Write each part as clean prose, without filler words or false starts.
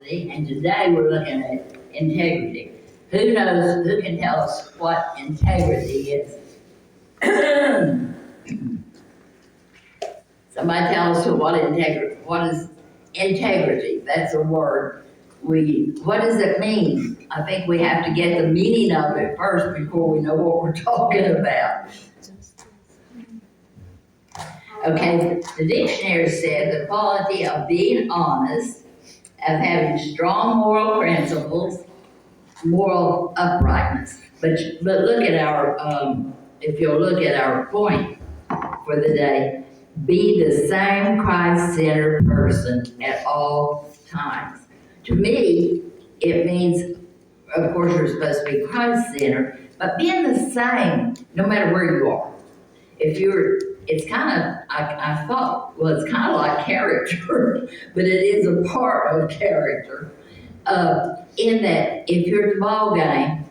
See, and today we're looking at integrity. Who knows, who can tell us what integrity is? Somebody tell us what is integrity? That's a word. What does it mean? I think we have to get the meaning of it first before we know what we're talking about. Okay, the dictionary said the quality of being honest, of having strong moral principles, moral uprightness. But look at our, if you'll look at our point for the day, be the same Christ-centered person at all times. To me, it means, of course, you're supposed to be Christ-centered, but being the same no matter where you are. It's kind of, I thought, well, it's kind of like character, but it is a part of character. In that, if you're at the ball game,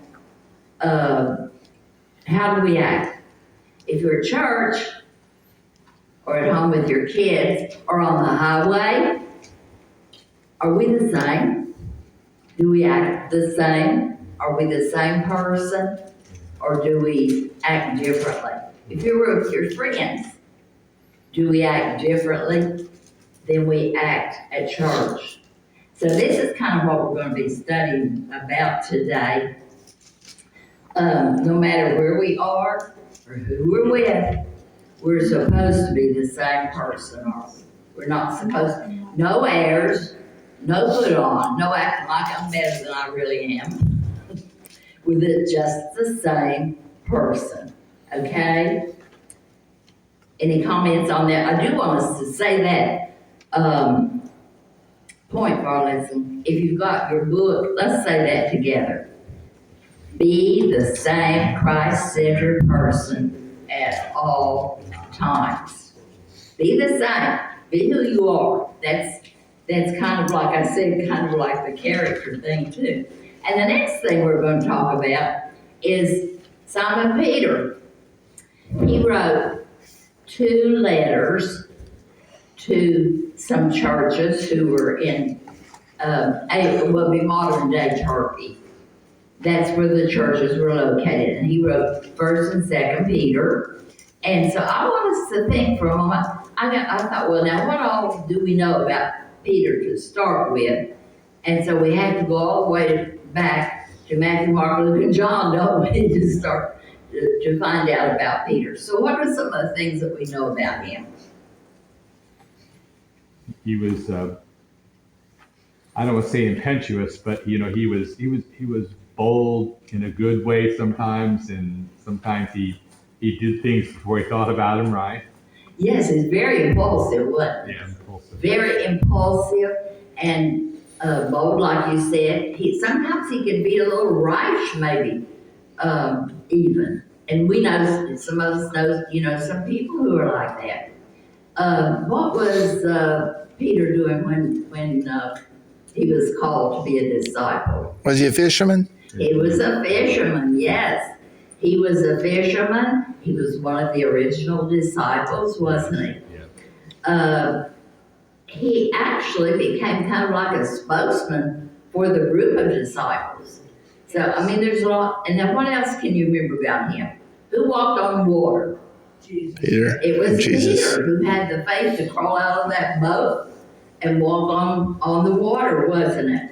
how do we act? If you're at church, or at home with your kids, or on the highway, are we the same? Do we act the same? Are we the same person? Or do we act differently? If you're with your friends, do we act differently than we act at church? So this is kind of what we're going to be studying about today. No matter where we are or who we're with, we're supposed to be the same person, are we? We're not supposed to. No airs, no put on, no acting like I'm better than I really am. With it just the same person, okay? Any comments on that? I do want us to say that point for our lesson. If you've got your book, let's say that together. Be the same Christ-centered person at all times. Be the same. Be who you are. That's kind of like I said, kind of like the character thing too. And the next thing we're going to talk about is Simon Peter. He wrote 2 letters to some churches who were in what would be modern day Turkey. That's where the churches were located. And he wrote 1st and 2nd Peter. And so I want us to think for a moment. I thought, well, now what all do we know about Peter to start with? And so we have to go all the way back to Matthew, Mark, Luke, and John, don't we, to start to find out about Peter. So what are some of the things that we know about him? He was, I don't want to say impetuous, but he was bold in a good way sometimes, and sometimes he did things before he thought about them, right? Yes, he's very impulsive, wasn't he? Yeah, impulsive. Very impulsive and bold, like you said. Sometimes he can be a little rash, maybe, even. And we know, some of us know, some people who are like that. What was Peter doing when he was called to be a disciple? Was he a fisherman? He was a fisherman, yes. He was a fisherman. He was one of the original disciples, wasn't he? Yeah. He actually became kind of like a spokesman for the group of disciples. So, I mean, there's a lot. And then what else can you remember about him? Who walked on water? Jesus. Peter. It was Jesus. Peter who had the faith to crawl out of that boat and walk on the water, wasn't it?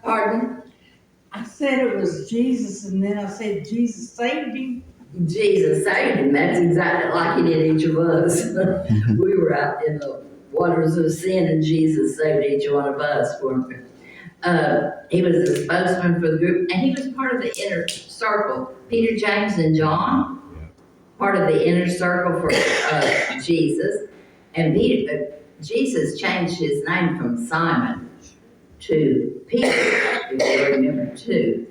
Pardon? I said it was Jesus, and then I said Jesus saved him. Jesus saved him. That's exactly like he did each of us. We were out in the waters of sin, and Jesus saved each one of us, weren't we? He was a spokesman for the group, and he was part of the inner circle. Peter, James, and John, part of the inner circle for Jesus. And Jesus changed his name from Simon to Peter, if you remember too.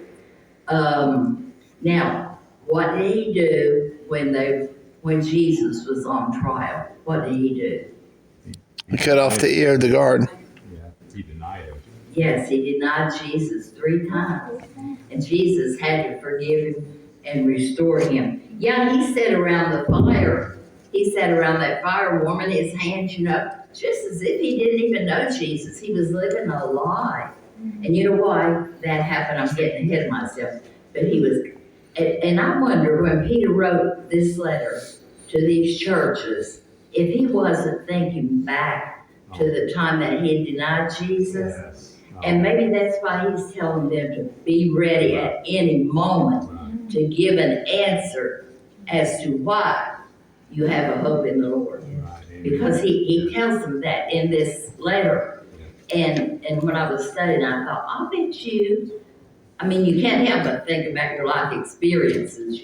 Now, what did he do when Jesus was on trial? What did he do? He cut off the ear of the guard. Yeah, he denied him. Yes, he denied Jesus 3 times. And Jesus had to forgive him and restore him. Yeah, he sat around the fire. he sat around that fire warming his hands, just as if he didn't even know Jesus. He was living a lie. And you know why that happened? I'm getting ahead of myself. But he was, and I wonder when Peter wrote this letter to these churches, if he wasn't thinking back to the time that he had denied Jesus. Yes. And maybe that's why he's telling them to be ready at any moment to give an answer as to why you have a hope in the Lord. Because he tells them that in this letter. And when I was studying, I thought, I bet you, you can't help but think about your life experiences,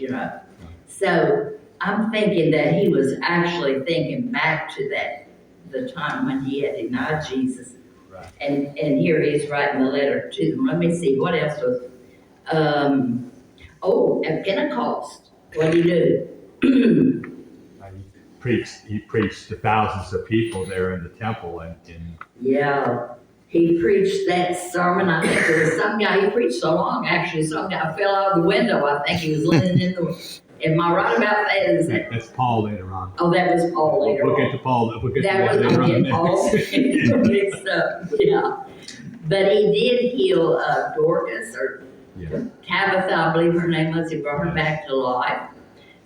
So I'm thinking that he was actually thinking back to the time when he had denied Jesus. Right. And here he is writing the letter to them. Let me see, what else was, at Pentecost, what did he do? He preached to thousands of people there in the temple Yeah, he preached that sermon. I think there was some guy, he preached so long, actually, some guy fell out of the window. I think he was leaning in the, am I right about that? Is that? that's Paul later on. Oh, that was Paul later We'll on. get to Paul. We'll get to That that was, later I'm on. getting Paul mixed up, yeah. But he did heal Dorcas, or Yeah. Tabitha, I believe her name was. He brought her back to life.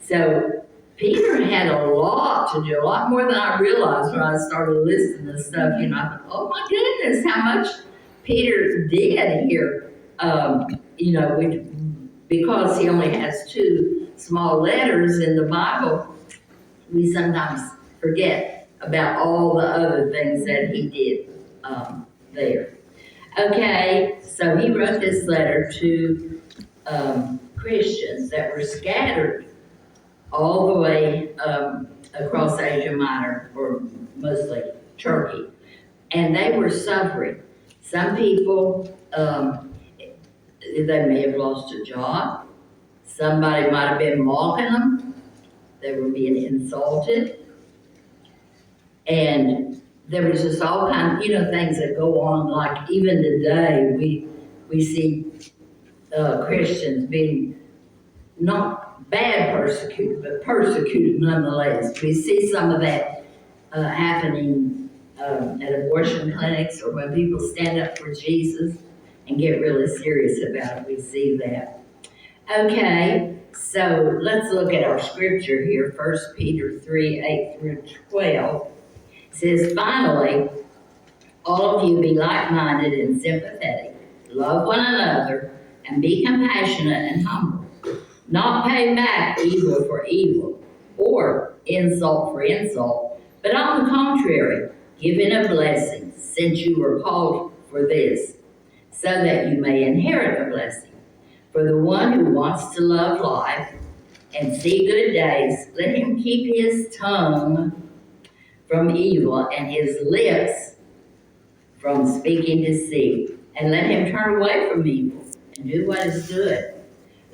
So Peter had a lot to do, a lot more than I realized when I started listening to stuff. I thought, oh my goodness, how much Peter did here. Because he only has 2 small letters in the Bible, we sometimes forget about all the other things that he did there. Okay, so he wrote this letter to Christians that were scattered all the way across Asia Minor, or mostly Turkey. And they were suffering. Some people, they may have lost a job. Somebody might have been mocking them. They were being insulted. And there was just all kinds, things that go on. Like even today, we see Christians being not bad persecuted, but persecuted nonetheless. We see some of that happening at abortion clinics, or when people stand up for Jesus and get really serious about it. We see that. Okay, so let's look at our scripture here. 1 Peter 3, 8 through 12. It says, finally, all of you be like-minded and sympathetic. Love one another and be compassionate and humble. Not pay back evil for evil or insult for insult, but on the contrary, give in a blessing, since you were called for this, so that you may inherit a blessing. For the one who wants to love life and see good days, let him keep his tongue from evil and his lips from speaking deceit, and let him turn away from evil and do what is good.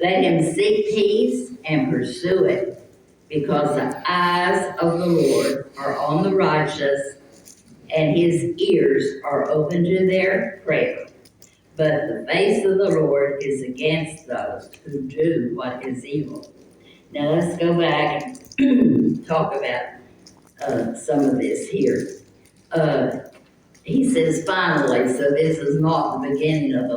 Let him seek peace and pursue it, because the eyes of the Lord are on the righteous, and his ears are open to their prayer. But the face of the Lord is against those who do what is evil. Now let's go back and talk about some of this here. He says finally, so this is not the beginning of the